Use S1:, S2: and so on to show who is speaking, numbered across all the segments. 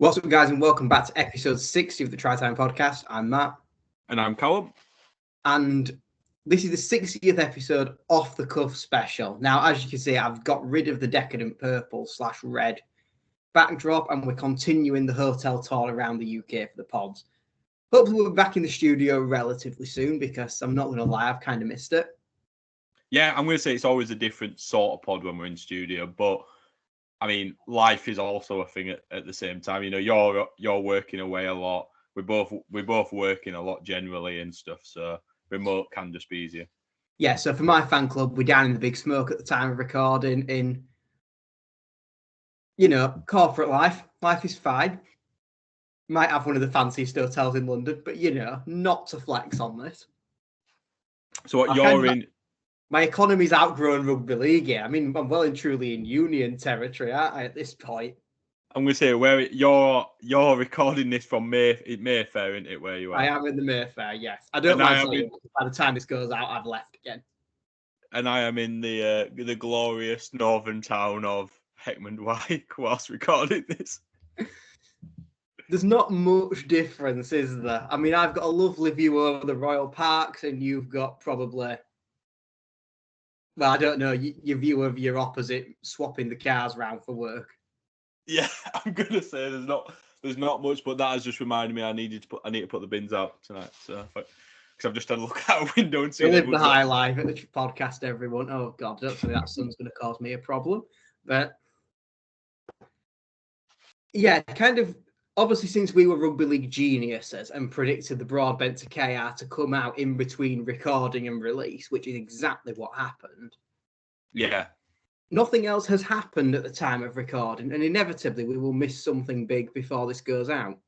S1: What's up, guys, and welcome back to episode 60 of the Try Time podcast. I'm Matt.
S2: And I'm Callum.
S1: And this is the 60th episode off the cuff special. Now, as you can see, I've got rid of the decadent purple/red backdrop, and we're continuing the hotel tour around the UK for the pods. Hopefully, we'll be back in the studio relatively soon because I'm not going to lie, I've kind of missed it.
S2: Yeah, I'm going to say it's always a different sort of pod when we're in studio, but I mean, life is also a thing at the same time. You know, you're working away a lot. We're both working a lot generally and stuff. So remote can just be easier.
S1: Yeah. So for my fan club, we're down in the Big Smoke at the time of recording. In corporate life, life is fine. Might have one of the fanciest hotels in London, but not to flex on this.
S2: So what you're in?
S1: My economy's outgrown rugby league. Yeah, I mean, I'm well and truly in union territory, aren't I, at this point?
S2: I'm going to say where you're recording this from Mayfair, isn't it? Where you are?
S1: I am in the Mayfair. Yes, I don't mind saying by the time this goes out, I've left again.
S2: And I am in the glorious northern town of Heckmondwike whilst recording this.
S1: There's not much difference, is there? I mean, I've got a lovely view over the Royal Parks, and you've got probably. Well, I don't know, your view of your opposite swapping the cars around for work.
S2: Yeah, I'm gonna say there's not much, but that has just reminded me I need to put the bins out tonight. So because I've just had a look out a window and see.
S1: Live the high life at the podcast, everyone. Oh God, don't tell me that sun's going to cause me a problem. But yeah, kind of. Obviously, since we were rugby league geniuses and predicted the Broadbent to KR to come out in between recording and release, which is exactly what happened.
S2: Yeah.
S1: Nothing else has happened at the time of recording, and inevitably we will miss something big before this goes out.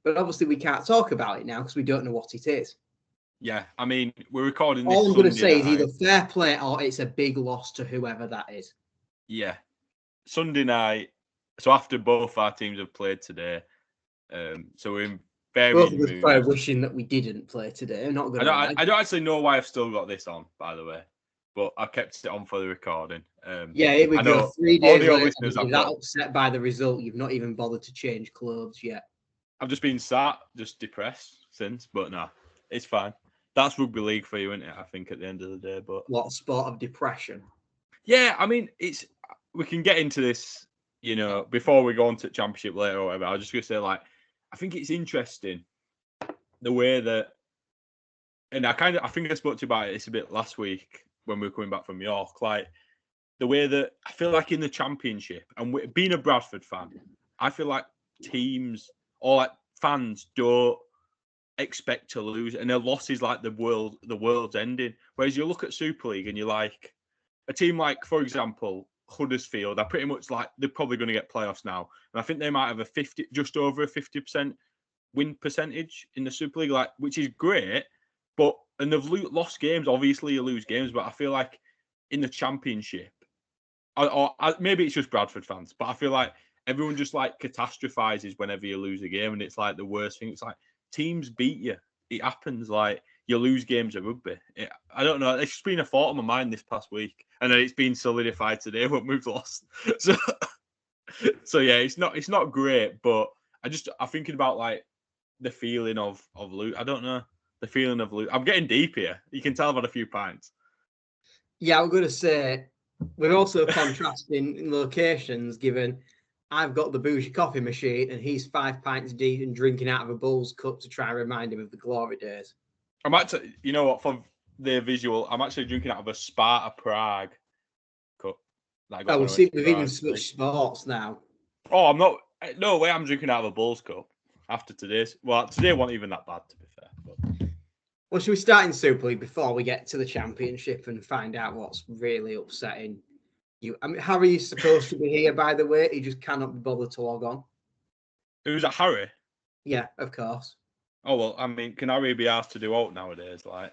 S1: But obviously we can't talk about it now because we don't know what it is.
S2: Yeah, I mean, we're recording this.
S1: All I'm going to say is either fair play or it's a big loss to whoever that is.
S2: Yeah. Sunday night, so after both our teams have played today, so we're in very
S1: both of us probably wishing that we didn't play today. Not going
S2: I don't actually know why I've still got this on, by the way, but I kept it on for the recording.
S1: Yeah, here we go. 3 days later, you're that upset by the result, you've not even bothered to change clothes yet.
S2: I've just been just depressed since, but no, it's fine. That's rugby league for you, isn't it? I think at the end of the day, but
S1: what a sport of depression.
S2: Yeah, I mean, we can get into this, before we go on to championship later or whatever. I was just gonna say, I think it's interesting the way that, and I think I spoke to you about it a bit last week when we were coming back from York, the way that I feel like in the championship, and being a Bradford fan, I feel like teams or fans don't expect to lose, and their loss is like the world's ending. Whereas you look at Super League and you're like, a team like, for example, Huddersfield are pretty much they're probably going to get playoffs now, and I think they might have just over a 50% win percentage in the Super League, which is great. And they've lost games. Obviously, you lose games, but I feel like in the Championship, or maybe it's just Bradford fans, but I feel like everyone just catastrophizes whenever you lose a game, and it's the worst thing. It's teams beat you. It happens. You lose games of rugby. I don't know. It's just been a thought on my mind this past week, and then it's been solidified today when we've lost. So yeah, it's not great, but I'm thinking about the feeling of lose. I don't know the feeling of lose. I'm getting deep here. You can tell I've had a few pints.
S1: Yeah, I'm going to say we're also contrasting in locations. Given I've got the bougie coffee machine, and he's 5 pints deep and drinking out of a Bull's cup to try and remind him of the glory days.
S2: I'm actually, you know what, for the visual, I'm actually drinking out of a Sparta Prague cup.
S1: We'll see. We've even switched sports now.
S2: Oh, I'm not. No way. I'm drinking out of a Bulls cup after today's. Well, today wasn't even that bad, to be fair. But...
S1: Well, should we start in Super League before we get to the Championship and find out what's really upsetting you? I mean, Harry's supposed to be here, by the way. He just cannot be bothered to log on.
S2: Who's that, Harry?
S1: Yeah, of course.
S2: Oh, well, I mean, can Harry be asked to do out nowadays?
S1: Well,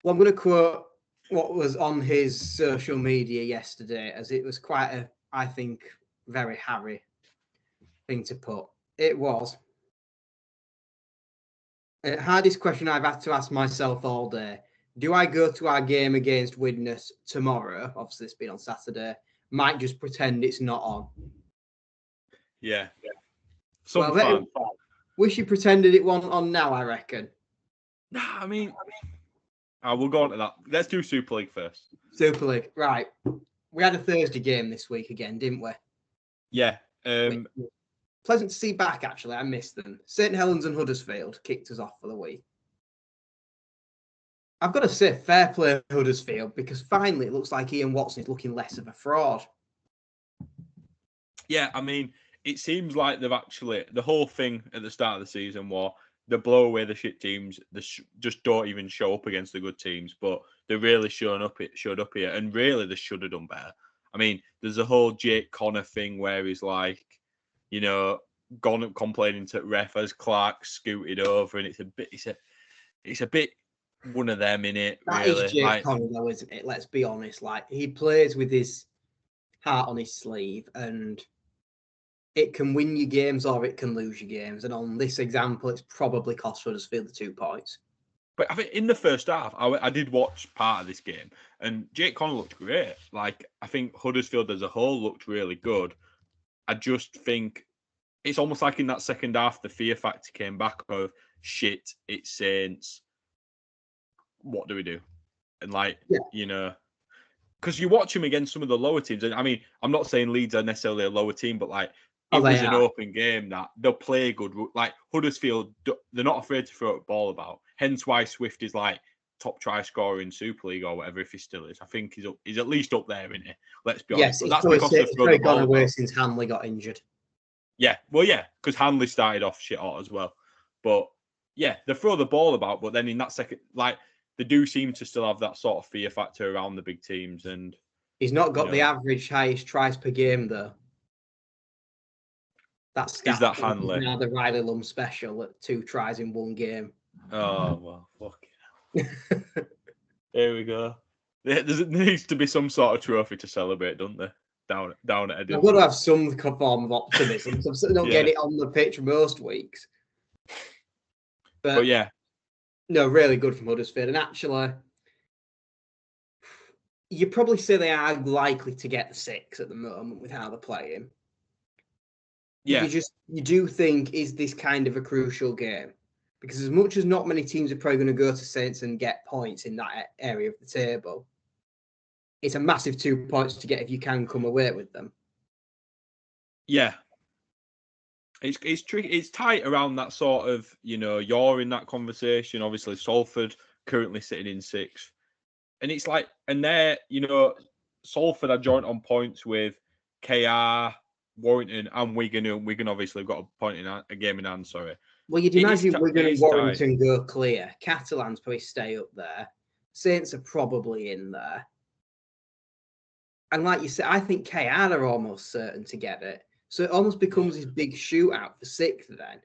S1: I'm going to quote what was on his social media yesterday, as it was quite I think, very Harry thing to put. It was, hardest question I've had to ask myself all day. Do I go to our game against Widnes tomorrow? Obviously, it's been on Saturday. Might just pretend it's not on.
S2: Yeah. Some fan.
S1: Wish you pretended it wasn't on now, I reckon.
S2: Nah, I mean, we'll go on to that. Let's do Super League first.
S1: Super League, right. We had a Thursday game this week again, didn't we?
S2: Yeah.
S1: Pleasant to see back, actually. I missed them. St Helens and Huddersfield kicked us off for the week. I've got to say, fair play Huddersfield, because finally it looks like Ian Watson is looking less of a fraud.
S2: Yeah, I mean, it seems like they've actually... The whole thing at the start of the season was they blow away the shit teams. They just don't even show up against the good teams, but they're really showed up here, and really they should have done better. I mean, there's a whole Jake Connor thing where he's like, gone up complaining to ref as Clark scooted over, and it's a bit one of them in it.
S1: That
S2: really.
S1: is Jake Connor, though, isn't it? Let's be honest. Like, he plays with his heart on his sleeve, and it can win you games or it can lose you games. And on this example, it's probably cost Huddersfield the 2 points.
S2: But I think in the first half, I did watch part of this game, and Jake Connor looked great. Like, I think Huddersfield as a whole looked really good. I just think it's almost like in that second half, the fear factor came back of, shit, it's Saints. What do we do? And because you watch him against some of the lower teams. And I mean, I'm not saying Leeds are necessarily a lower team, but like, it was an open game that they'll play good. Like Huddersfield, they're not afraid to throw a ball about. Hence why Swift is like top try scorer in Super League or whatever, if he still is. I think he's at least up there, isn't he? Let's be honest.
S1: Yes,
S2: that's because
S1: it's probably gone away since Hanley got injured.
S2: Yeah, well, yeah, because Hanley started off shit hot as well. But yeah, they throw the ball about, but then in that second, like, they do seem to still have that sort of fear factor around the big teams. And
S1: he's not got the average highest tries per game, though.
S2: Is that Hanley?
S1: Now the Riley Lum special at 2 tries in 1 game.
S2: Oh, well, fuck it. Here we go. There needs to be some sort of trophy to celebrate, don't there? Down at Edinburgh.
S1: I've got to have some form of optimism. So I don't get it on the pitch most weeks. But
S2: yeah.
S1: No, really good from Huddersfield. And actually, you probably say they are likely to get the 6 at the moment with how they're playing.
S2: Yeah.
S1: You do think, is this kind of a crucial game? Because as much as not many teams are probably going to go to Saints and get points in that area of the table, it's a massive 2 points to get if you can come away with them.
S2: Yeah. It's tricky. It's tight around that sort of, you're in that conversation. Obviously, Salford currently sitting in 6th. And it's like, and they're, Salford are joint on points with KR, Warrington, and Wigan. And Wigan obviously have got a game in hand, sorry.
S1: Well, you'd imagine Wigan and Warrington go clear. Catalans probably stay up there. Saints are probably in there. And like you said, I think KR are almost certain to get it. So it almost becomes this big shootout for 6th then.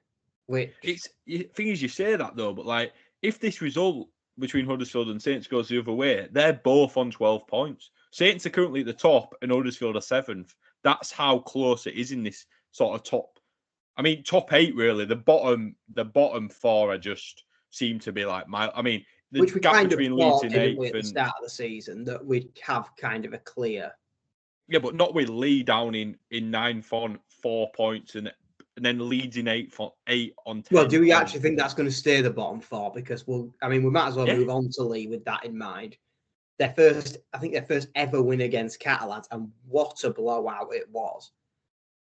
S2: Thing is, you say that though, but like, if this result between Huddersfield and Saints goes the other way, they're both on 12 points. Saints are currently at the top and Huddersfield are 7th. That's how close it is in this sort of top. I mean, top 8 really. The bottom 4 are just seem to be like the
S1: which we
S2: gap
S1: kind
S2: between
S1: of
S2: Leeds
S1: thought,
S2: and
S1: didn't
S2: 8th
S1: we, at the start of the season, that we'd have kind of a clear.
S2: Yeah, but not with Lee down in 9th on 4 points and then Leeds in 8 on 10.
S1: Well, do we actually think that's going to stay the bottom 4? Because we might as well move on to Lee with that in mind. Their first ever win against Catalans, and what a blowout it was.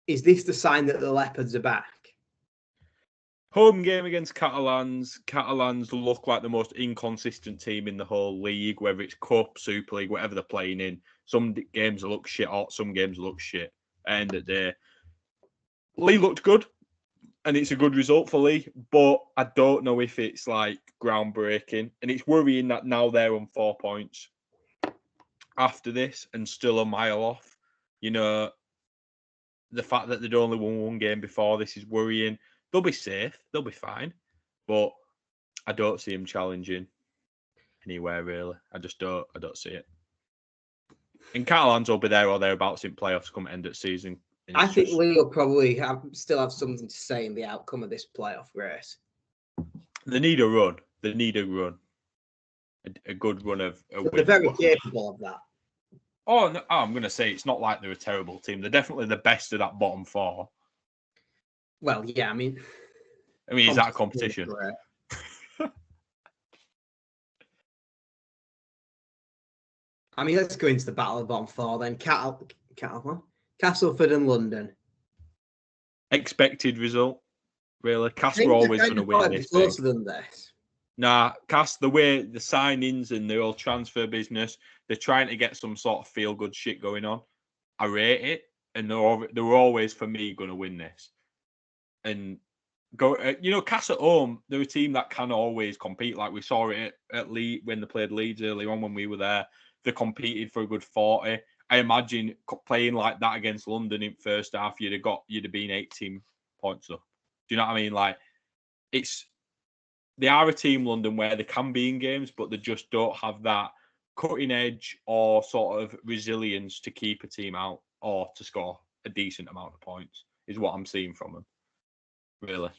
S1: Is this the sign that the Leopards are back?
S2: Home game against Catalans. Catalans look like the most inconsistent team in the whole league, whether it's Cup, Super League, whatever they're playing in. Some games look shit hot, some games look shit. At the end of the day, Lee looked good, and it's a good result for Lee, but I don't know if it's like groundbreaking. And it's worrying that now they're on 4 points after this and still a mile off. The fact that they'd only won 1 game before this is worrying. They'll be safe. They'll be fine. But I don't see him challenging anywhere, really. I don't see it. And Catalans will be there or thereabouts in playoffs come end of season.
S1: I think Lee will probably still have something to say in the outcome of this playoff race.
S2: They need a run. They need a run. A good run of a win.
S1: They're very capable of that.
S2: Oh, no, I'm going to say it's not like they're a terrible team. They're definitely the best of that bottom 4.
S1: Well, yeah, I mean,
S2: is that a competition?
S1: I mean, let's go into the battle of the bottom four then. Castleford and London.
S2: Expected result, really. Cass were always going to win this.
S1: Closer than this.
S2: Nah, Cass, the way the signings and the whole transfer business, they're trying to get some sort of feel-good shit going on. I rate it, and they were always, for me, going to win this. And Cass at home, they're a team that can always compete. Like we saw it at Leeds when they played Leeds early on when we were there. They competed for a good 40. I imagine playing like that against London in first half, you'd have been 18 points up. Do you know what I mean? Like they are a team, London, where they can be in games, but they just don't have that cutting edge or sort of resilience to keep a team out or to score a decent amount of points, is what I'm seeing from them. Really.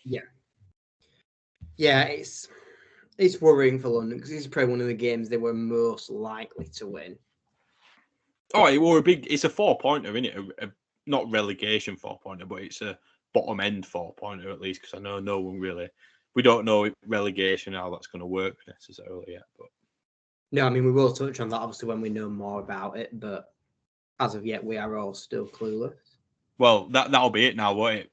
S1: Yeah, it's worrying for London because this is probably one of the games they were most likely to win.
S2: Oh, it's a 4-pointer, isn't it? Not relegation 4-pointer, but it's a bottom end 4-pointer at least, because I know no one really. We don't know relegation how that's going to work necessarily yet, but
S1: no, I mean we will touch on that obviously when we know more about it, but as of yet we are all still clueless.
S2: Well, that'll be it now, won't it?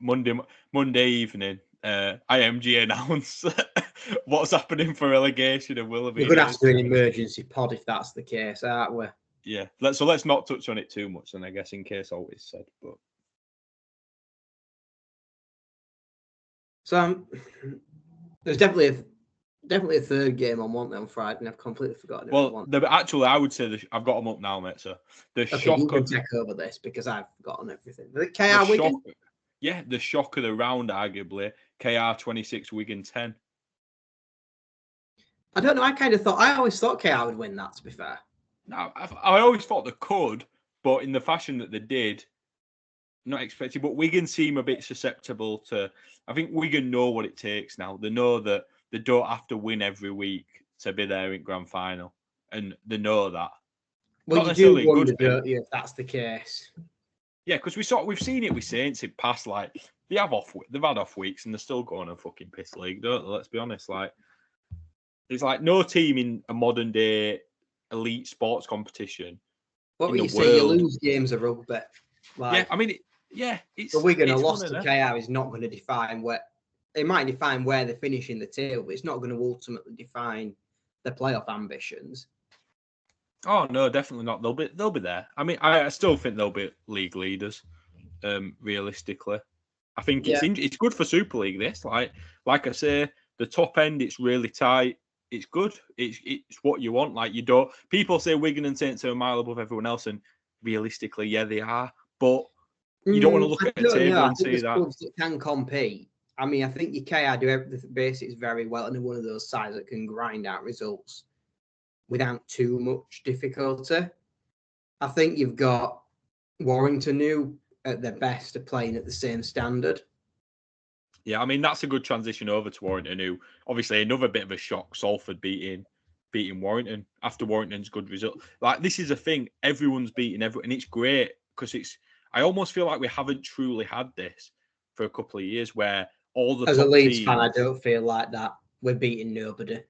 S2: Monday evening, IMG announce what's happening for relegation and Willoughby.
S1: We're going to have to do an emergency pod if that's the case, aren't we?
S2: Yeah, let's not touch on it too much, then I guess in case all is said. But
S1: so there's definitely a third game on Friday, and I've completely forgotten.
S2: Well, actually, I would say I've got them up now, mate. So the shock
S1: you can take over this because I've forgotten everything. The KR Wigan.
S2: Yeah, the shock of the round, arguably. KR 26, Wigan 10.
S1: I don't know. I always thought KR would win that, to be fair.
S2: No, I always thought they could, but in the fashion that they did, not expected. But Wigan seem a bit susceptible to. I think Wigan know what it takes now. They know that they don't have to win every week to be there in grand final, and they know that.
S1: Well, you do wonder, don't you, if that's the case?
S2: Yeah, because we've seen it with Saints in past. Like they've had off weeks, and they're still going a fucking piss league, don't they? Let's be honest. Like there's like no team in a modern day elite sports competition.
S1: What would you say? You lose games of rugby.
S2: Like, yeah, I mean, it's
S1: for Wigan, a loss to KR is not going to define where it might define where they finish in the table, but it's not going to ultimately define the playoff ambitions.
S2: Oh no, definitely not. They'll be there. I mean, I still think they'll be league leaders. Realistically, I think it's good for Super League. This, like I say, the top end it's really tight. It's good. It's what you want. Like people say Wigan and Saints are a mile above everyone else, and realistically, yeah, they are. But you don't want to look at a table and see that.
S1: Clubs that can compete. I mean, I think your KR do everything basics very well, and they're one of those sides that can grind out results without too much difficulty. I think you've got Warrington, who at their best are playing at the same standard.
S2: Yeah, I mean that's a good transition over to Warrington, who obviously another bit of a shock. Salford beating Warrington after Warrington's good result. Like this is a thing, everyone's beating everyone, and it's great because I almost feel like we haven't truly had this for a couple of years, where all the
S1: as a Leeds fan, I don't feel like that. We're beating nobody.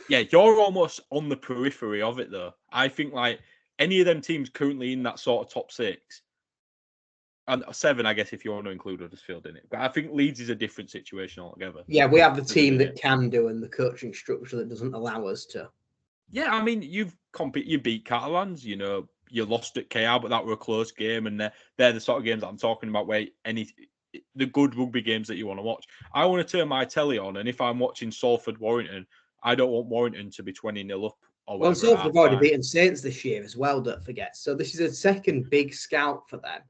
S2: Yeah, you're almost on the periphery of it, though. I think like any of them teams currently in that sort of top 6. And 7, I guess, if you want to include Huddersfield in it. But I think Leeds is a different situation altogether.
S1: Yeah, we have the team that can do and the coaching structure that doesn't allow us to.
S2: Yeah, I mean, you beat Catalans, you lost at KR, but that were a close game. And they're the sort of games that I'm talking about where the good rugby games that you want to watch. I want to turn my telly on, and if I'm watching Salford Warrington, I don't want Warrington to be 20-0 up.
S1: Well, Salford have already beaten Saints this year as well, don't forget. So this is a second big scout for them.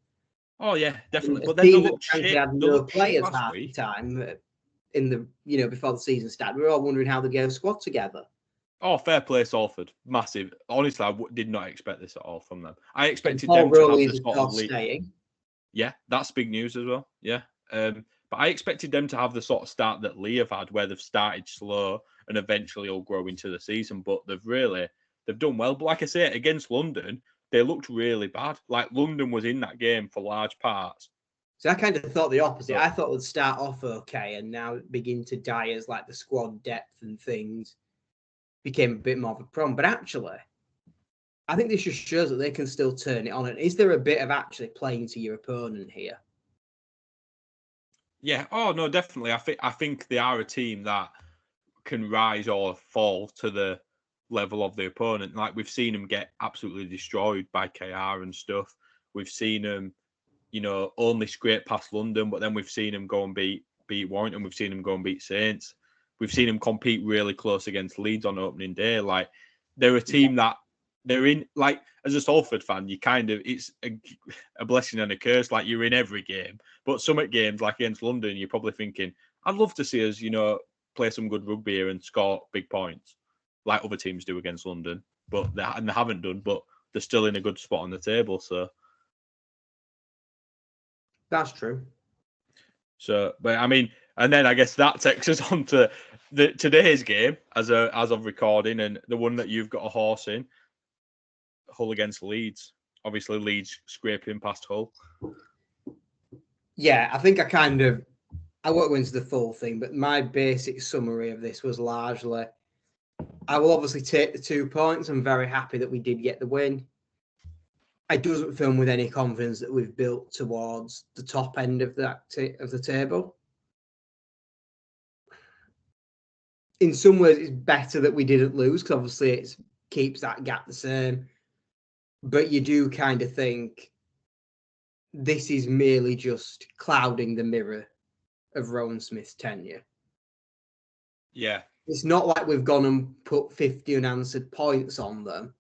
S2: Oh yeah, definitely.
S1: But then they had no players half the time in the before the season started. We were all wondering how they get a squad together.
S2: Oh, fair play, Salford. Massive. Honestly, I did not expect this at all from them. I expected
S1: them
S2: to have the
S1: sort of staying.
S2: Yeah, that's big news as well. Yeah. But I expected them to have the sort of start that Lee have had, where they've started slow and eventually will grow into the season. But they've done well. But like I say, against London, they looked really bad. Like London was in that game for large parts,
S1: So I kind of thought the opposite.
S2: But
S1: I thought it would start off okay and now begin to die as like the squad depth and things became a bit more of a problem. But actually, I think this just shows that they can still turn it on. And is there a bit of actually playing to your opponent here?
S2: yeah, oh no, definitely. I think they are a team that can rise or fall to the level of the opponent. Like we've seen them get absolutely destroyed by KR and stuff. We've seen them, only scrape past London, but then we've seen them go and beat Warrington. We've seen them go and beat Saints. We've seen them compete really close against Leeds on opening day. Like they're a team that they're in. Like as a Salford fan, you kind of it's a blessing and a curse. Like you're in every game, but some at games like against London, you're probably thinking, I'd love to see us, play some good rugby here and score big points, like other teams do against London. But they haven't done. But they're still in a good spot on the table. So.
S1: That's true.
S2: So, but I mean, and then I guess that takes us on to today's game as of recording, and the one that you've got a horse in, Hull against Leeds. Obviously, Leeds scraping past Hull.
S1: Yeah, I think I won't go into the full thing, but my basic summary of this was largely, I will obviously take the 2 points. I'm very happy that we did get the win. I doesn't feel with any confidence that we've built towards the top end of the table. In some ways, it's better that we didn't lose because obviously it keeps that gap the same. But you do kind of think this is merely just clouding the mirror of Rowan Smith's tenure.
S2: Yeah.
S1: It's not like we've gone and put 50 unanswered points on them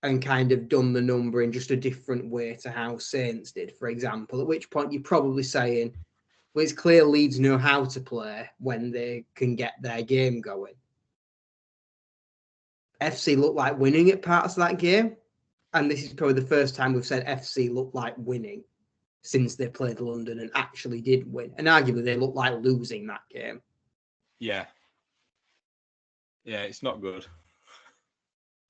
S1: and kind of done the number in just a different way to how Saints did, for example, at which point you're probably saying, well, it's clear Leeds know how to play when they can get their game going. FC looked like winning at parts of that game, and this is probably the first time we've said FC looked like winning since they played London and actually did win. And arguably they looked like losing that game.
S2: Yeah. Yeah, it's not good.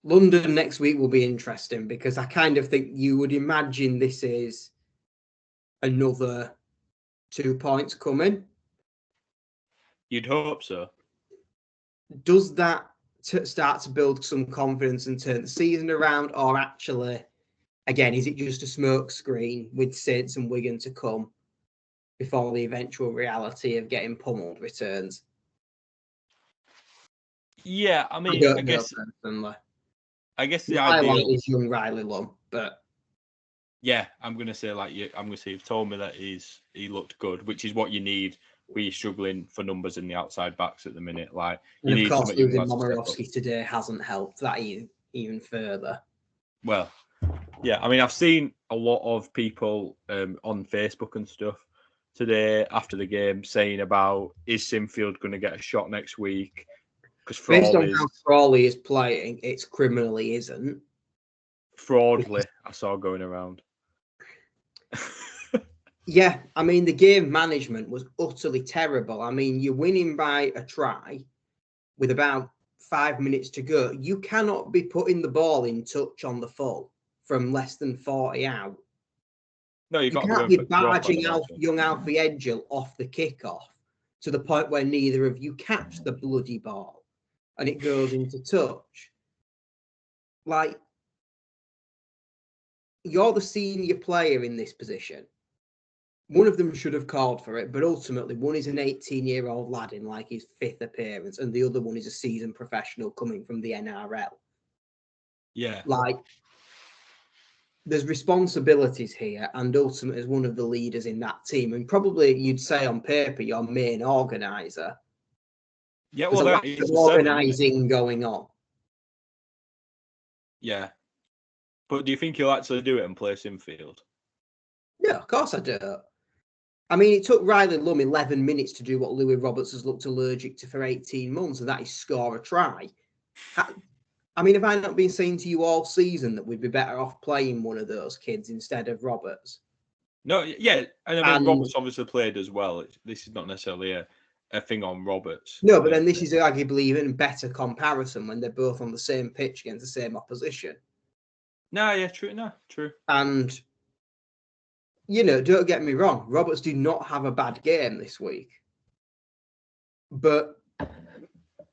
S1: London next week will be interesting because I kind of think you would imagine this is another 2 points coming.
S2: You'd hope so.
S1: Does that start to build some confidence and turn the season around, or actually, again, is it just a smoke screen with Saints and Wigan to come before the eventual reality of getting pummeled returns?
S2: Yeah, I mean, I guess the
S1: highlight
S2: ideal
S1: is young Riley Lum, but
S2: yeah, I'm gonna say you've told me that he looked good, which is what you need. We're struggling for numbers in the outside backs at the minute. Like, you
S1: and of
S2: need
S1: course,
S2: somebody
S1: losing Momorowski today hasn't helped that even further.
S2: Well, yeah, I mean, I've seen a lot of people on Facebook and stuff today after the game saying about, is Sinfield going to get a shot next week? Because
S1: Based on how Frawley is playing, it's criminally isn't.
S2: Fraudly, I saw going around.
S1: Yeah, I mean, the game management was utterly terrible. I mean, you're winning by a try with about 5 minutes to go. You cannot be putting the ball in touch on the full from less than 40 out.
S2: No,
S1: you can't be barging young Alfie Edgell off the kickoff to the point where neither of you catch the bloody ball and it goes into touch. Like, you're the senior player in this position. One of them should have called for it, but ultimately one is an 18-year-old lad in like his 5th appearance, and the other one is a seasoned professional coming from the NRL.
S2: Yeah.
S1: Like, there's responsibilities here, and ultimately as one of the leaders in that team, and probably you'd say on paper your main organizer.
S2: Yeah, well, that is
S1: organising going on.
S2: Yeah. But do you think he'll actually do it and play Sinfield?
S1: No, of course I do. I mean, it took Riley Lum 11 minutes to do what Louis Roberts has looked allergic to for 18 months, and that is score a try. I mean, have I not been saying to you all season that we'd be better off playing one of those kids instead of Roberts?
S2: No, yeah. And I mean, Roberts obviously played as well. This is not necessarily a thing on Roberts.
S1: No, but then this is arguably even better comparison when they're both on the same pitch against the same opposition.
S2: No, yeah, true. No, true.
S1: And don't get me wrong, Roberts did not have a bad game this week, but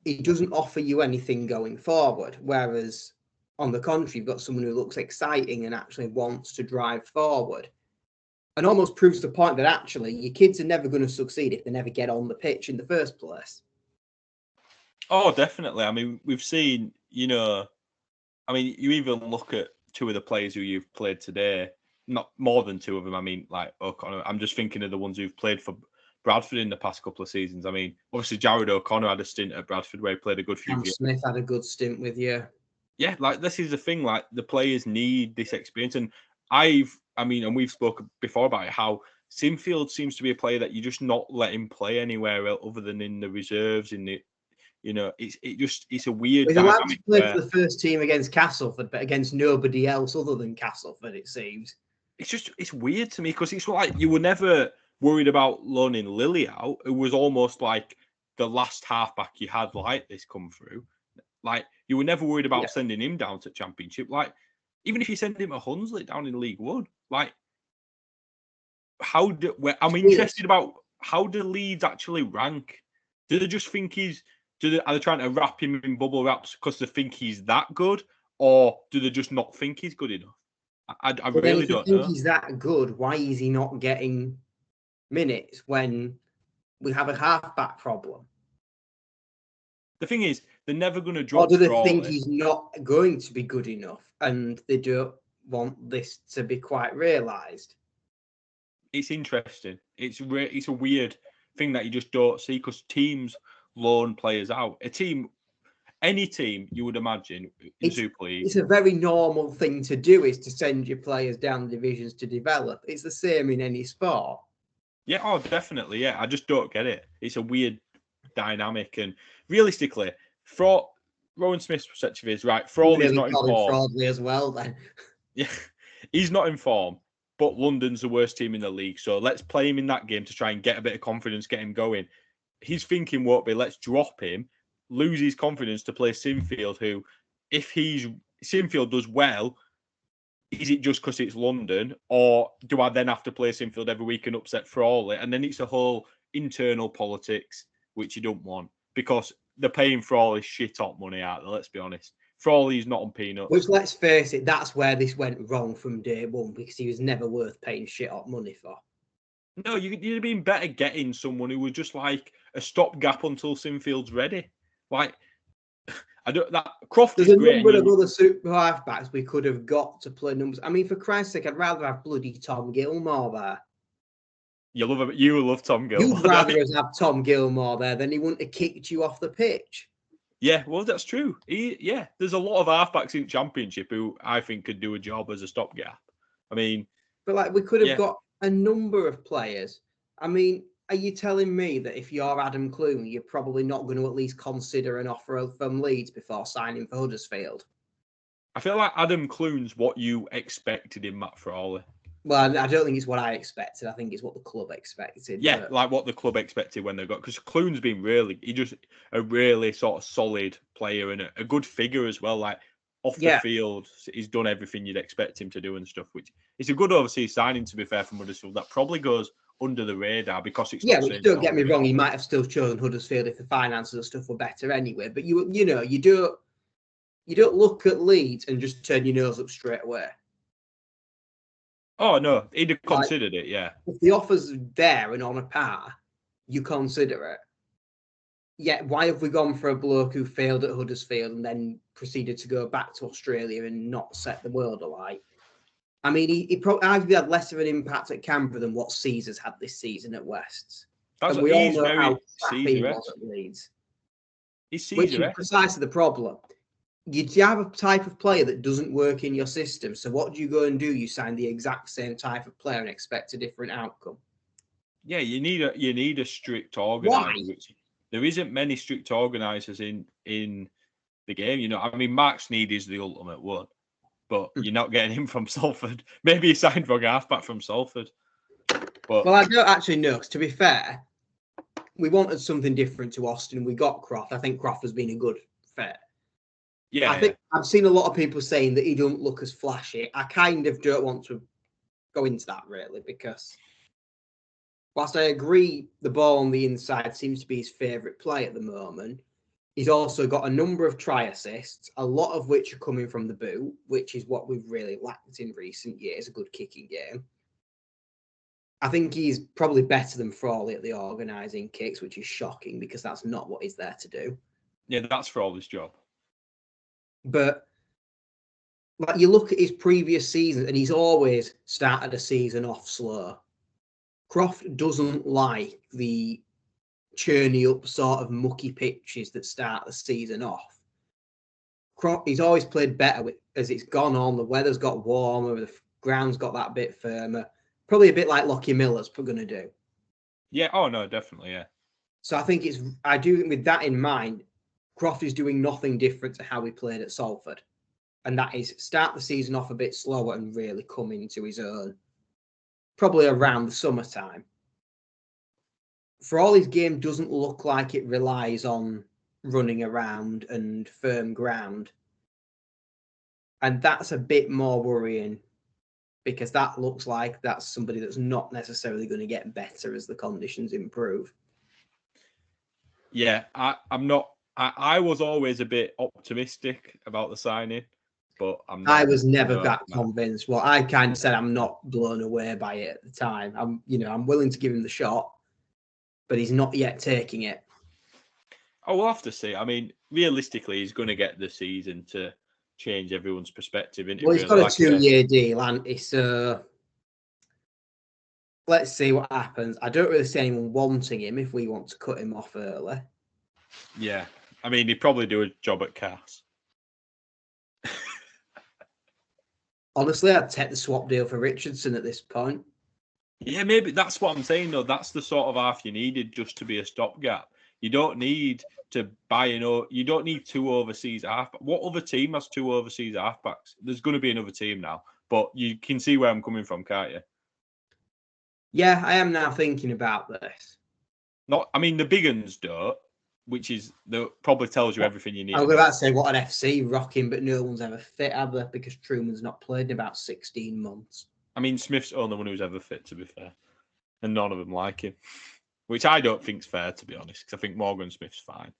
S1: he doesn't offer you anything going forward. Whereas, on the contrary, you've got someone who looks exciting and actually wants to drive forward, and almost proves the point that actually your kids are never going to succeed if they never get on the pitch in the first place.
S2: Oh, definitely. I mean, we've seen, you even look at two of the players who you've played today, not more than two of them. I mean, like O'Connor. I'm just thinking of the ones who've played for Bradford in the past couple of seasons. I mean, obviously, Jared O'Connor had a stint at Bradford where he played a good few
S1: Cam
S2: years.
S1: Smith had a good stint with you.
S2: Yeah, like this is the thing, like the players need this experience. And and we've spoken before about it, how Sinfield seems to be a player that you just not let him play anywhere other than in the reserves, it's a weird
S1: He's allowed
S2: dynamic
S1: to play
S2: where
S1: for the first team against Castleford, but against nobody else other than Castleford, it seems.
S2: it's weird to me because it's like you were never worried about loaning Lily out. It was almost like the last halfback you had like this come through. Like you were never worried about sending him down to Championship. Like even if you send him a Hunslet down in League One, like I'm interested about how do Leeds actually rank? Do they just think are they trying to wrap him in bubble wraps because they think he's that good, or do they just not think he's good enough? I really don't know.
S1: If he's that good, why is he not getting minutes when we have a halfback problem?
S2: The thing is, they're never going to drop.
S1: Or do they think he's not going to be good enough, and they don't want this to be quite realised?
S2: It's interesting. It's a weird thing that you just don't see because teams loan players out. Any team you would imagine in Super League.
S1: It's a very normal thing to do, is to send your players down the divisions to develop. It's the same in any sport.
S2: Yeah, oh, definitely. Yeah, I just don't get it. It's a weird dynamic, and realistically, Rowan Smith's perspective is right. Frawley's not in form.
S1: Frawley as well, then.
S2: Yeah, he's not in form, but London's the worst team in the league. So let's play him in that game to try and get a bit of confidence, get him going. His thinking won't be let's drop him, lose his confidence to play Sinfield, who, if Sinfield does well, is it just because it's London, or do I then have to play Sinfield every week and upset Frawley? And then it's a whole internal politics, which you don't want, because they're paying Frawley shit hot money out there, let's be honest. Frawley's not on peanuts.
S1: Which, let's face it, that's where this went wrong from day one, because he was never worth paying shit hot money for.
S2: No, you'd have been better getting someone who was just like a stopgap until Sinfield's ready. Like, Croft
S1: There's
S2: is
S1: a
S2: great.
S1: number of other super halfbacks we could have got to play numbers. I mean, for Christ's sake, I'd rather have bloody Tom Gilmore there.
S2: You love Tom Gilmore.
S1: You'd rather us have Tom Gilmore there than he wouldn't have kicked you off the pitch.
S2: Yeah, well, that's true. There's a lot of halfbacks in Championship who I think could do a job as a stopgap. I mean,
S1: but we could have got a number of players. I mean, are you telling me that if you're Adam Clune, you're probably not going to at least consider an offer from Leeds before signing for Huddersfield?
S2: I feel like Adam Clune's what you expected in Matt Frawley.
S1: Well, I don't think it's what I expected. I think it's what the club expected.
S2: Yeah, like what the club expected when they got, because Clune's been a really sort of solid player and a good figure as well. Like off the field, he's done everything you'd expect him to do and stuff. Which is a good overseas signing, to be fair, from Huddersfield. That probably goes under the radar because it's
S1: don't get me wrong. He might have still chosen Huddersfield if the finances and stuff were better anyway. But you don't look at Leeds and just turn your nose up straight away.
S2: Oh no, he'd have considered it. Yeah,
S1: if the offer's there and on a par, you consider it. Yeah, why have we gone for a bloke who failed at Huddersfield and then proceeded to go back to Australia and not set the world alight? I mean, he probably arguably had less of an impact at Canberra than what Caesar's had this season at Wests.
S2: And
S1: we all know how crap he was at Leeds. Which is precisely the problem. You have a type of player that doesn't work in your system. So what do you go and do? You sign the exact same type of player and expect a different outcome.
S2: Yeah, you need a strict organizer. Why? There isn't many strict organisers in the game. I mean, Mark Sneed is the ultimate one, but you're not getting him from Salford. Maybe he signed for a halfback from Salford. But
S1: well, I don't actually know. Because to be fair, we wanted something different to Austin. We got Croft. I think Croft has been a good fit.
S2: Yeah,
S1: I think I've seen a lot of people saying that he don't look as flashy. I kind of don't want to go into that really, because whilst I agree the ball on the inside seems to be his favourite play at the moment, he's also got a number of try assists, a lot of which are coming from the boot, which is what we've really lacked in recent years, a good kicking game. I think he's probably better than Frawley at the organising kicks, which is shocking because that's not what he's there to do.
S2: Yeah, that's Frawley's job.
S1: But like you look at his previous seasons, and he's always started a season off slow. Croft doesn't like the churny up sort of mucky pitches that start the season off. He's always played better as it's gone on. The weather's got warmer, the ground's got that bit firmer. Probably a bit like Lockie Miller's going to do.
S2: Yeah. Oh no, definitely. Yeah.
S1: So I think I do with that in mind, Croft is doing nothing different to how he played at Salford. And that is start the season off a bit slower and really come into his own. Probably around the summertime. For all his game doesn't look like it relies on running around and firm ground. And that's a bit more worrying because that looks like that's somebody that's not necessarily going to get better as the conditions improve.
S2: Yeah, I'm not. I was always a bit optimistic about the signing, but I'm not.
S1: I was never that convinced. Well, I kind of said I'm not blown away by it at the time. I'm willing to give him the shot, but he's not yet taking it.
S2: Oh, we'll have to see. I mean, realistically, he's going to get the season to change everyone's perspective.
S1: Well, he's got a 2-year deal, and it's let's see what happens. I don't really see anyone wanting him if we want to cut him off early.
S2: Yeah, I mean, he'd probably do a job at Cass.
S1: Honestly, I'd take the swap deal for Richardson at this point.
S2: Yeah, maybe that's what I'm saying, though. That's the sort of half you needed just to be a stopgap. You don't need to buy you don't need 2 overseas halfbacks. What other team has 2 overseas halfbacks? There's going to be another team now, but you can see where I'm coming from, can't you?
S1: Yeah, I am now thinking about this.
S2: I mean, the big uns don't, which is probably tells you everything you need.
S1: I was about to say what an FC rocking, but no one's ever fit, have they? Because Truman's not played in about 16 months.
S2: I mean, Smith's the only one who's ever fit, to be fair, and none of them like him, which I don't think's fair, to be honest, because I think Morgan Smith's fine.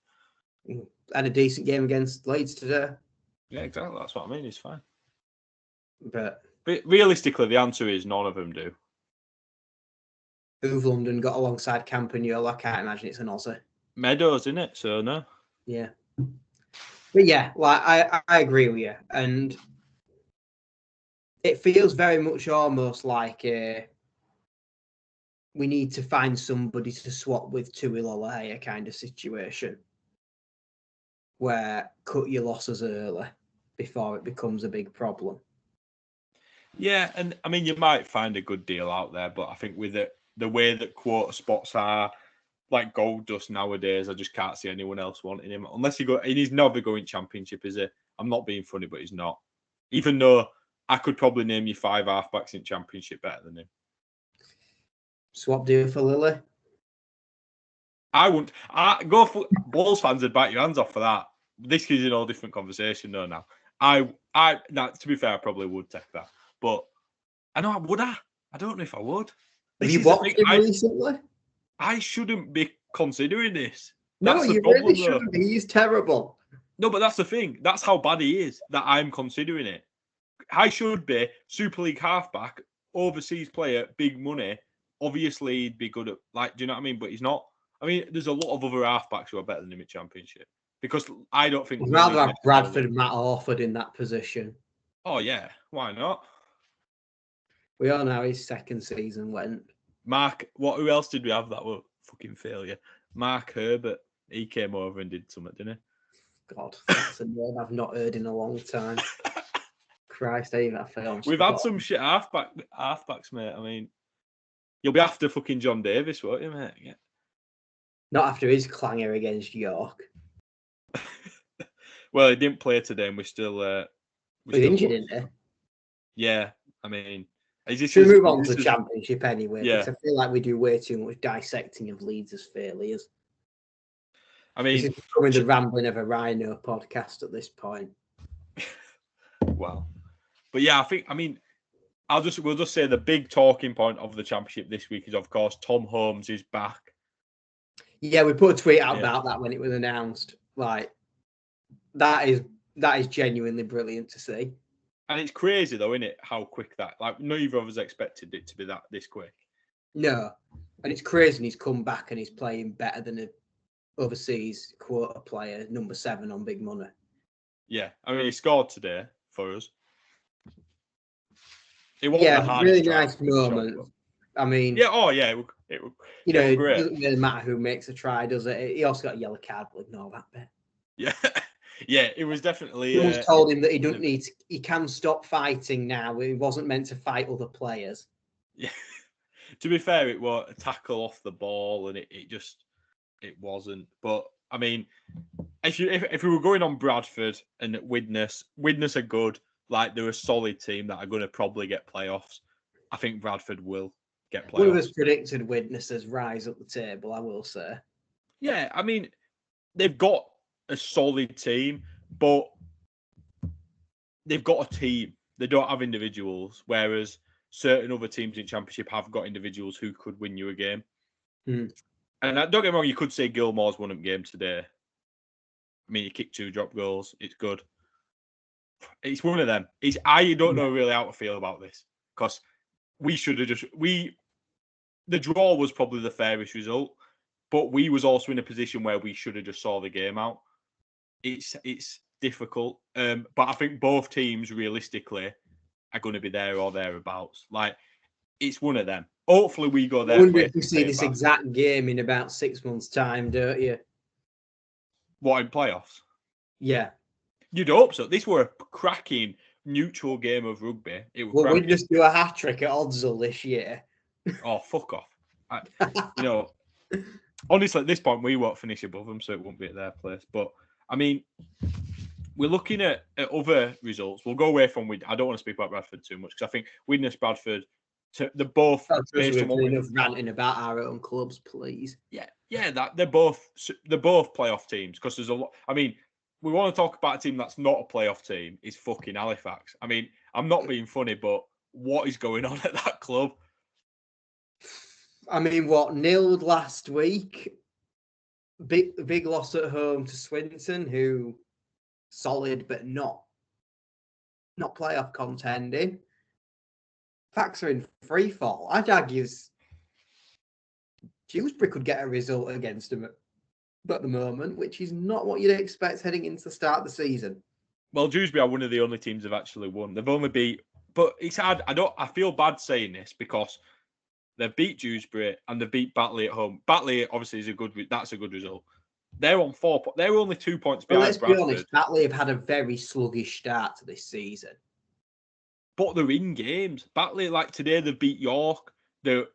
S1: Had a decent game against Leeds today.
S2: Yeah, exactly. That's what I mean. He's fine.
S1: But
S2: realistically, the answer is none of them do.
S1: who've London got alongside Campagnolo? I can't imagine it's an Aussie.
S2: Meadows, in it, so no.
S1: Yeah. But yeah, like I agree with you. And it feels very much almost like we need to find somebody to swap with Tuilolahea kind of situation. Where cut your losses early before it becomes a big problem.
S2: Yeah, and I mean, you might find a good deal out there, but I think with the way that quota spots are like gold dust nowadays, I just can't see anyone else wanting him. Unless and he's never going Championship, is he? I'm not being funny, but he's not. Even though I could probably name you 5 halfbacks in Championship better than him.
S1: Swap deal for Lily?
S2: I wouldn't. Go for Balls fans would bite your hands off for that. This is an all different conversation though now. Now, to be fair, I probably would take that. But I know would I? I don't know if I would.
S1: Have you watched him recently?
S2: I shouldn't be considering this.
S1: No, you really shouldn't be. He's terrible.
S2: No, but that's the thing. That's how bad he is that I'm considering it. I should be Super League halfback, overseas player, big money. Obviously, he'd be good at, do you know what I mean? But he's not. I mean, there's a lot of other halfbacks who are better than him at Championship. Because I don't think...
S1: I'd rather have Bradford and Matt Orford in that position.
S2: Oh, yeah. Why not?
S1: We all know how his second season went.
S2: Who else did we have that were fucking failure? Mark Herbert. He came over and did something, didn't he?
S1: God, that's a name I've not heard in a long time. Christ, even that film.
S2: We've had some shit halfbacks, mate. I mean, you'll be after fucking John Davis, won't you, mate? Yeah.
S1: Not after his clanger against York.
S2: Well, he didn't play today, and we're still...
S1: He's injured, isn't he?
S2: Yeah, I mean...
S1: Should we move on to the Championship anyway?
S2: Yeah.
S1: Because I feel like we do way too much dissecting of Leeds as failures.
S2: I mean...
S1: This is becoming the rambling of a rhino podcast at this point.
S2: Wow. But yeah, we'll just say the big talking point of the championship this week is, of course, Tom Holmes is back.
S1: Yeah, we put a tweet out about that when it was announced. Like, that is genuinely brilliant to see.
S2: And it's crazy though, isn't it? How quick that, like, neither of us expected it to be this quick.
S1: No, and it's crazy. And he's come back and he's playing better than an overseas quota player, number 7 on big money.
S2: Yeah, I mean, he scored today for us. It wasn't
S1: Yeah,
S2: the hardest
S1: really nice moment. I mean,
S2: yeah, it
S1: it
S2: great.
S1: doesn't really matter who makes a try, does it? He also got a yellow card, but ignore that bit.
S2: Yeah, yeah, it was definitely.
S1: Someone's told him that he don't need. He can stop fighting now. He wasn't meant to fight other players.
S2: Yeah, to be fair, it was a tackle off the ball, and it wasn't. But I mean, if we were going on Bradford and Widnes are good. Like, they're a solid team that are going to probably get playoffs. I think Bradford will get playoffs.
S1: One of us predicted Widnes's rise up the table, I will say.
S2: Yeah, I mean, they've got a solid team, but they've got a team. They don't have individuals, whereas certain other teams in Championship have got individuals who could win you a game. And don't get me wrong, you could say Gilmore's won a game today. I mean, he kicked 2 drop goals. It's good. It's one of them. I don't know really how to feel about this, because we should have the draw was probably the fairest result, but we was also in a position where we should have just saw the game out. It's difficult, but I think both teams realistically are going to be there or thereabouts. Like, it's one of them. Hopefully we go there.
S1: I wonder if we see this exact game in about 6 months' time, don't you?
S2: What, in playoffs?
S1: Yeah.
S2: You'd hope so. This were a cracking neutral game of rugby.
S1: Well, we'd just do a hat trick at Oddsall this year.
S2: Oh, fuck off. Honestly, at this point, we won't finish above them, so it won't be at their place. But, I mean, we're looking at other results. We'll go away from I don't want to speak about Bradford too much, because I think Widnes, Bradford, they're both
S1: based on enough ranting about our own clubs, please.
S2: Yeah, that they're both playoff teams, because there's a lot. I mean, we want to talk about a team that's not a playoff team. Is fucking Halifax. I mean, I'm not being funny, but what is going on at that club?
S1: I mean, nilled last week? Big loss at home to Swinton, who solid but not playoff contending. Facts are in free fall. I'd argue Dewsbury could get a result against them at the moment, which is not what you'd expect heading into the start of the season.
S2: Well, Dewsbury are one of the only teams that have actually won. They've only beat, but it's hard. I feel bad saying this, because they've beat Dewsbury and they've beat Batley at home. Batley obviously that's a good result. They're on 4 points. They're only 2 points behind Bradford.
S1: Let's be honest, Batley have had a very sluggish start to this season.
S2: But they're in games. Batley, like today, they beat York. They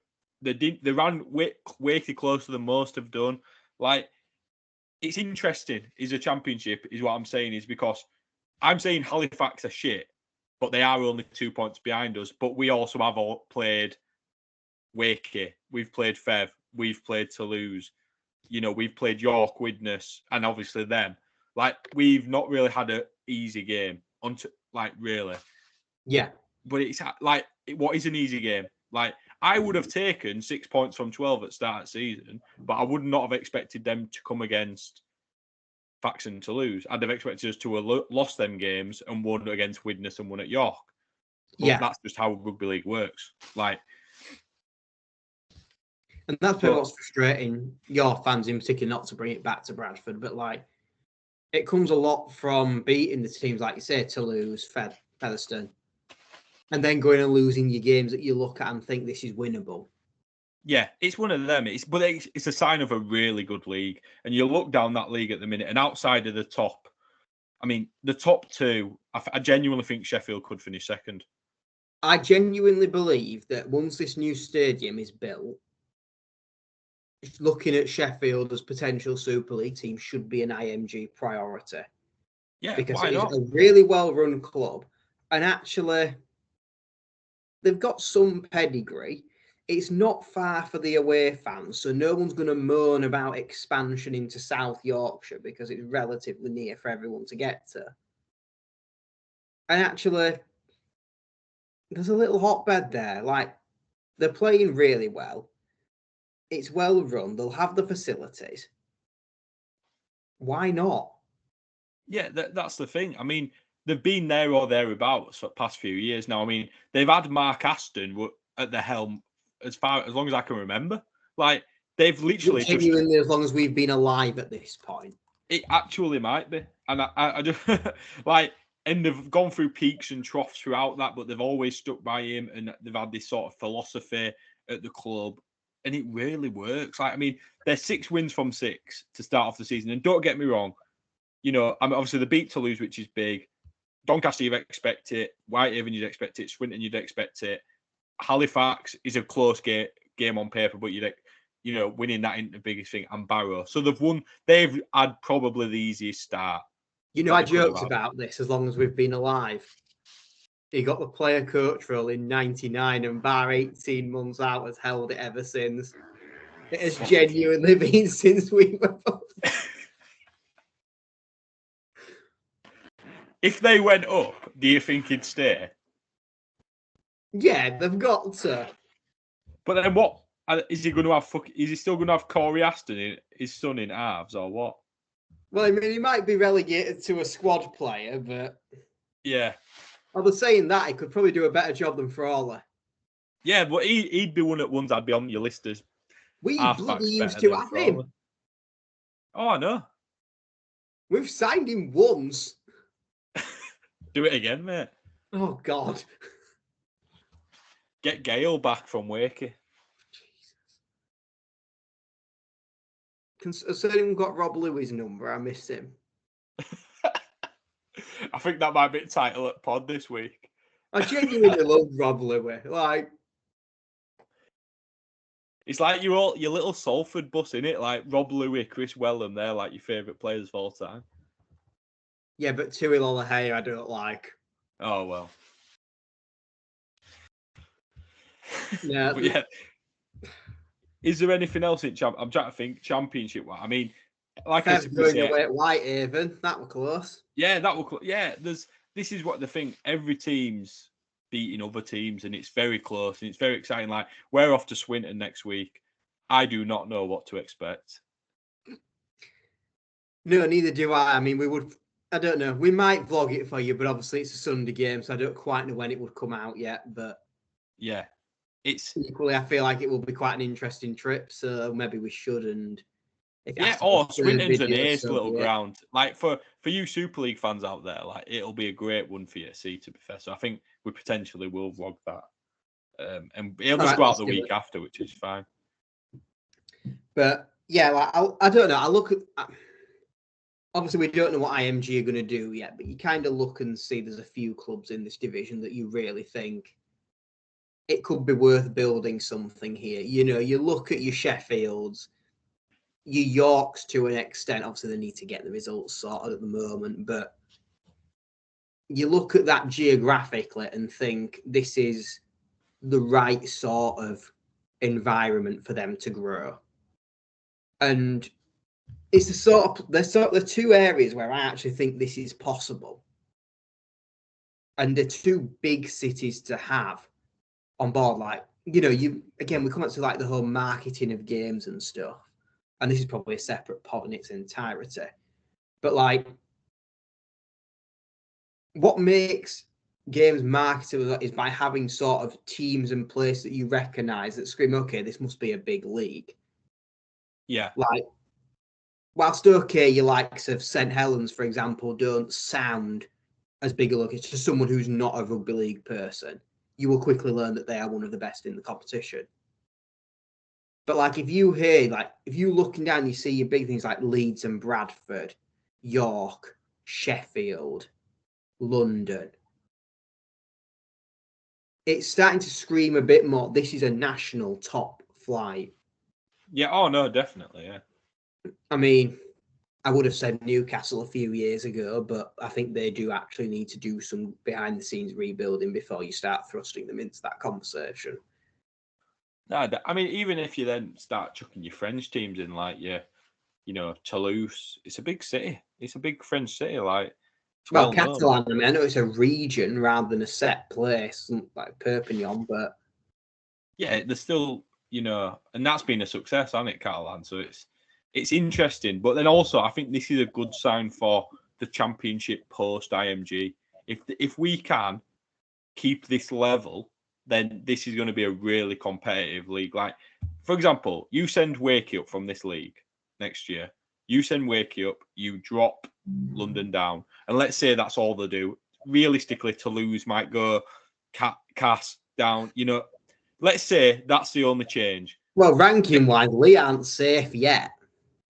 S2: ran way closer than most have done. Like, it's interesting. Is a championship, is what I'm saying, is because I'm saying Halifax are shit, but they are only 2 points behind us. But we also have all played Wakey. We've played Fev. We've played Toulouse. We've played York, Widnes, and obviously them. Like, we've not really had an easy game. Really.
S1: Yeah.
S2: But it's like, what is an easy game? Like, I would have taken 6 points from 12 at start of season, but I would not have expected them to come against Fax and Toulouse. I'd have expected us to have lost them games and won against Widnes and won at York. But that's just how rugby league works. Like,
S1: and that's what's frustrating your fans in particular, not to bring it back to Bradford, but like, it comes a lot from beating the teams, like you say, Toulouse, Featherstone, and then going and losing your games that you look at and think this is winnable.
S2: Yeah, it's one of them. It's a sign of a really good league. And you look down that league at the minute, and outside of the top, I mean, the top 2, I genuinely think Sheffield could finish second.
S1: I genuinely believe that once this new stadium is built, looking at Sheffield as potential Super League team should be an IMG priority.
S2: Yeah,
S1: because it is a really well-run club, and actually, they've got some pedigree. It's not far for the away fans, so no one's going to moan about expansion into South Yorkshire because it's relatively near for everyone to get to. And actually, there's a little hotbed there. Like, they're playing really well. It's well run. They'll have the facilities. Why not?
S2: Yeah, that's the thing. I mean, they've been there or thereabouts for the past few years now. I mean, they've had Mark Aston at the helm as long as I can remember. Like, they've literally
S1: genuinely as long as we've been alive at this point.
S2: It actually might be, and I just like, and they've gone through peaks and troughs throughout that, but they've always stuck by him, and they've had this sort of philosophy at the club, and it really works. Like, I mean, they're 6 wins from 6 to start off the season, and don't get me wrong, I mean, obviously the beat Toulouse, which is big. Doncaster, you'd expect it. Whitehaven, you'd expect it. Swinton, you'd expect it. Halifax is a close game on paper, but winning that ain't the biggest thing. And Barrow, so they've had probably the easiest start.
S1: I joked about this as long as we've been alive. He got the player coach role in '99, and bar 18 months out, has held it ever since. It has genuinely been since we were both.
S2: If they went up, do you think he'd stay?
S1: Yeah, they've got to.
S2: But then what? Is he going to have? Is he still going to have Corey Aston, his son, in halves, or what?
S1: Well, I mean, he might be relegated to a squad player, but
S2: yeah.
S1: I was saying that he could probably do a better job than Frawley.
S2: Yeah, but he'd be one of the ones I'd be on your list as.
S1: We bloody used to have him.
S2: Oh, I know.
S1: We've signed him once.
S2: Do it again, mate.
S1: Oh, God.
S2: Get Gale back from Wakey.
S1: Jesus. Has anyone got Rob Louis' number? I miss him.
S2: I think that might be the title at pod this week.
S1: I genuinely love Rob Louis. Like,
S2: it's like your little Salford bus, innit? Like Rob Louis, Chris Wellham, they're like your favourite players of all time.
S1: Yeah, but Tui Lolohea I don't like.
S2: Oh, well.
S1: Yeah.
S2: But yeah. Is there anything else in I'm trying to think Championship. I mean, like I said,
S1: going away at Whitehaven, that were close.
S2: Yeah, that were close. Yeah, this is what the thing. Every team's beating other teams, and it's very close and it's very exciting. Like, we're off to Swinton next week. I do not know what to expect.
S1: No, neither do I. I mean, I don't know. We might vlog it for you, but obviously it's a Sunday game, so I don't quite know when it would come out yet. But
S2: yeah, it's
S1: equally, I feel like it will be quite an interesting trip, so maybe we should. And
S2: Swinton's an ace little ground. Like, for you Super League fans out there, like, it'll be a great one for you to see, to be fair. So I think we potentially will vlog that, and it'll just go out the week after, which is fine.
S1: But yeah, like, I don't know. I look at. Obviously, we don't know what IMG are going to do yet, but you kind of look and see there's a few clubs in this division that you really think it could be worth building something here. You look at your Sheffields, your Yorks to an extent. Obviously, they need to get the results sorted at the moment, but you look at that geographically and think this is the right sort of environment for them to grow. And it's the two areas where I actually think this is possible. And they're two big cities to have on board. Like, we come up to like the whole marketing of games and stuff. And this is probably a separate pod in its entirety. But like, what makes games marketable is by having sort of teams in place that you recognise that scream, okay, this must be a big league.
S2: Yeah.
S1: Like, whilst your likes of St Helens, for example, don't sound as big a look, it's just someone who's not a rugby league person. You will quickly learn that they are one of the best in the competition. But like, if you're looking down, you see your big things like Leeds and Bradford, York, Sheffield, London. It's starting to scream a bit more. This is a national top flight.
S2: Yeah. Oh no, definitely. Yeah.
S1: I mean, I would have said Newcastle a few years ago, but I think they do actually need to do some behind-the-scenes rebuilding before you start thrusting them into that conversation.
S2: No, I mean, even if you then start chucking your French teams in, like Toulouse, it's a big city. It's a big French city. Like,
S1: Well,
S2: known.
S1: Catalan, I mean, I know it's a region rather than a set place, like Perpignan, but
S2: yeah, there's still, and that's been a success, hasn't it, Catalan? So it's interesting. But then also, I think this is a good sign for the Championship post IMG. If we can keep this level, then this is going to be a really competitive league. Like, for example, you send Wakey up from this league next year. You send Wakey up, you drop London down, and let's say that's all they do. Realistically, Toulouse might go Cass down. Let's say that's the only change.
S1: well, ranking-wise, we aren't safe yet.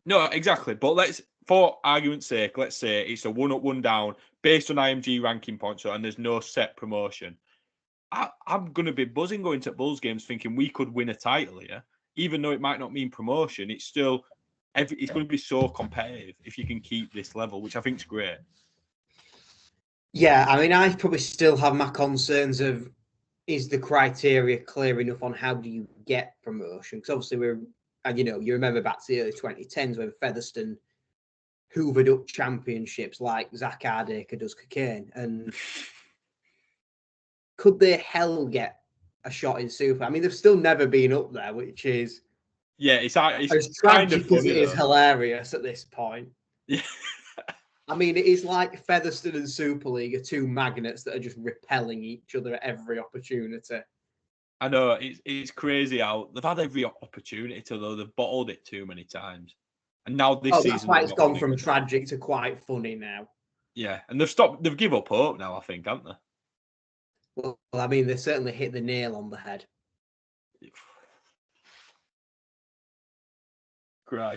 S2: No, exactly. But for argument's sake, let's say it's a 1 up, 1 down based on IMG ranking points, and there's no set promotion. I'm going to be buzzing going to Bulls games thinking we could win a title here, even though it might not mean promotion. It's still, it's going to be so competitive if you can keep this level, which I think is great.
S1: Yeah, I mean, I probably still have my concerns of, is the criteria clear enough on how do you get promotion? Because obviously you remember back to the early 2010s when Featherstone hoovered up championships like Zach Hardacre does cocaine. And could they hell get a shot in Super? I mean, they've still never been up there, which is
S2: it's
S1: as
S2: kind of
S1: tragic
S2: funny,
S1: as it is hilarious at this point.
S2: Yeah.
S1: I mean, it is like Featherstone and Super League are two magnets that are just repelling each other at every opportunity.
S2: I know, it's crazy how they've had every opportunity to, though they've bottled it too many times. And now this season...
S1: that's why it's gone from tragic to quite funny now.
S2: Yeah, and they've given up hope now, I think, haven't they?
S1: Well, I mean, they certainly hit the nail on the head.
S2: Cry.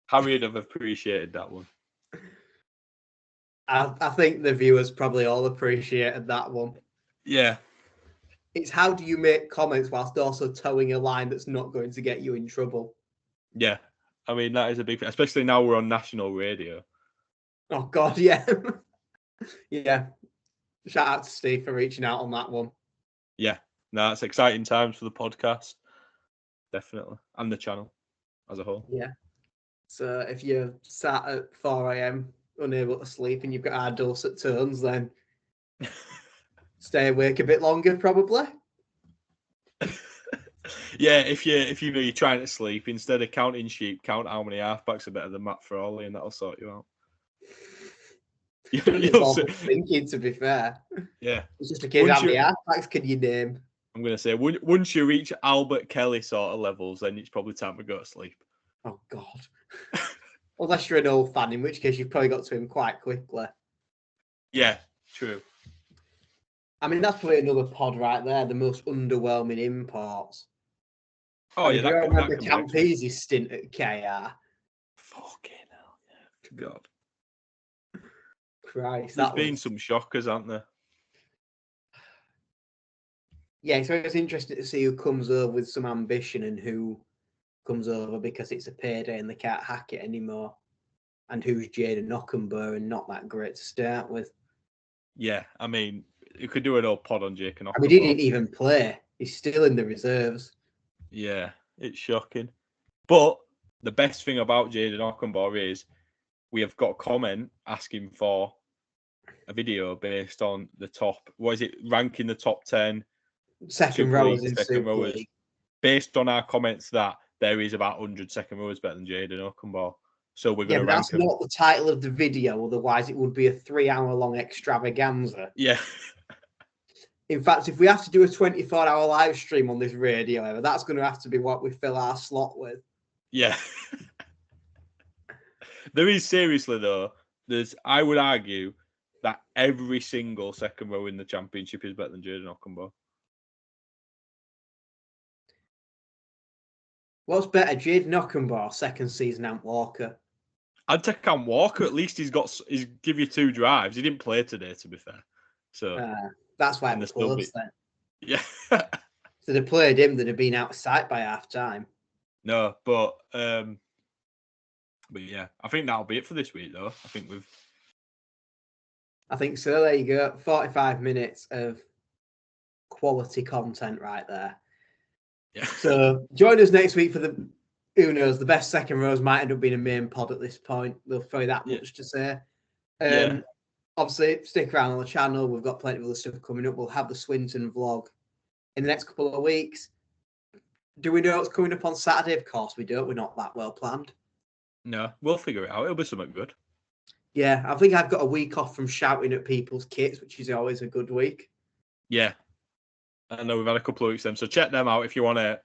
S2: Harry would have appreciated that one.
S1: I think the viewers probably all appreciated that one.
S2: Yeah.
S1: It's how do you make comments whilst also towing a line that's not going to get you in trouble?
S2: Yeah. I mean, that is a big thing, especially now we're on national radio.
S1: Oh, God, yeah. Yeah. Shout out to Steve for reaching out on that one.
S2: Yeah. No, it's exciting times for the podcast. Definitely. And the channel as a whole.
S1: Yeah. So if you're sat at 4 a.m. unable to sleep and you've got our dulcet tones, then stay awake a bit longer, probably.
S2: Yeah, if you're trying to sleep, instead of counting sheep, count how many halfbacks are better than Matt Frawley, and that'll sort you out.
S1: You'll thinking, to be fair.
S2: Yeah.
S1: It's just a case how many halfbacks can you name?
S2: I'm going to say, once you reach Albert Kelly sort of levels, then it's probably time to go to sleep.
S1: Oh, God. Unless you're an old fan, in which case you've probably got to him quite quickly.
S2: Yeah, true.
S1: I mean, that's probably another pod right there, the most underwhelming imports.
S2: Oh, yeah.
S1: I remember Campese's stint at KR.
S2: Fucking hell, yeah. God.
S1: Christ.
S2: There's been some shockers, aren't there?
S1: Yeah, so it's interesting to see who comes over with some ambition and who comes over because it's a payday and they can't hack it anymore. And who's Jaden Ockenberg and not that great to start with.
S2: Yeah, I mean, you could do an old pod on Jake and Ockenberg.
S1: I mean, he didn't even play. He's still in the reserves.
S2: Yeah, it's shocking. But the best thing about Jaden Ockenberg is we have got a comment asking for a video based on the top, ranking the top 10
S1: second rowers in Super League.
S2: Based on our comments that there is about 100 second rowers better than Jaden Ockenberg. So we're going to rank them.
S1: That's not the title of the video, otherwise it would be a 3-hour-long extravaganza.
S2: Yeah.
S1: In fact, if we have to do a 24-hour live stream on this radio, that's going to have to be what we fill our slot with.
S2: Yeah. There is, seriously though, I would argue that every single second row in the championship is better than Jaden Ockenberg.
S1: What's better, Jaden Ockenberg, second season, Ant Walker?
S2: I'd take Ant Walker. At least he's give you 2 drives. He didn't play today, to be fair. So
S1: that's why I'm close then.
S2: Yeah.
S1: So they played him, they'd have been out of sight by half time.
S2: No, but yeah, I think that'll be it for this week, though.
S1: I think so. There you go. 45 minutes of quality content right there.
S2: Yeah.
S1: So join us next week for the who knows? The best second rows might end up being a main pod at this point. There'll probably that much to say.
S2: Yeah.
S1: Obviously, stick around on the channel. We've got plenty of other stuff coming up. We'll have the Swinton vlog in the next couple of weeks. Do we know what's coming up on Saturday? Of course we don't. We're not that well planned.
S2: No, we'll figure it out. It'll be something good. Yeah,
S1: I think I've got a week off from shouting at people's kits, which is always a good week.
S2: Yeah. I know we've had a couple of weeks then, so check them out if you want to.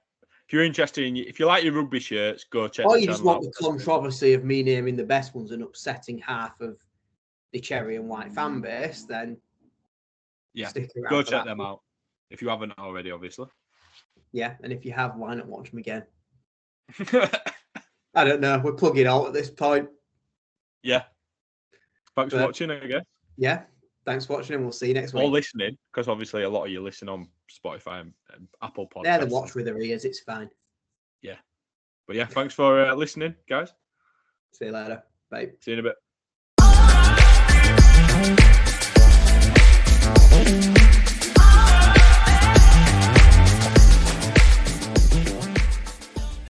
S2: If you're interested in, if you like your rugby shirts, go check.
S1: Or you just want the controversy of me naming the best ones and upsetting half of the cherry and white fan base, then stick around.
S2: Go check them out if you haven't already, obviously.
S1: Yeah, and if you have, why not watch them again? I don't know. We're plugging out at this point.
S2: Yeah. Thanks for watching, I guess.
S1: Yeah. Thanks for watching, and we'll see you next week.
S2: Or listening, because obviously a lot of you listen on Spotify and Apple Podcasts.
S1: They're the watch with their ears. It's fine.
S2: Yeah. But yeah, thanks for listening, guys.
S1: See you later. Bye.
S2: See you in a bit.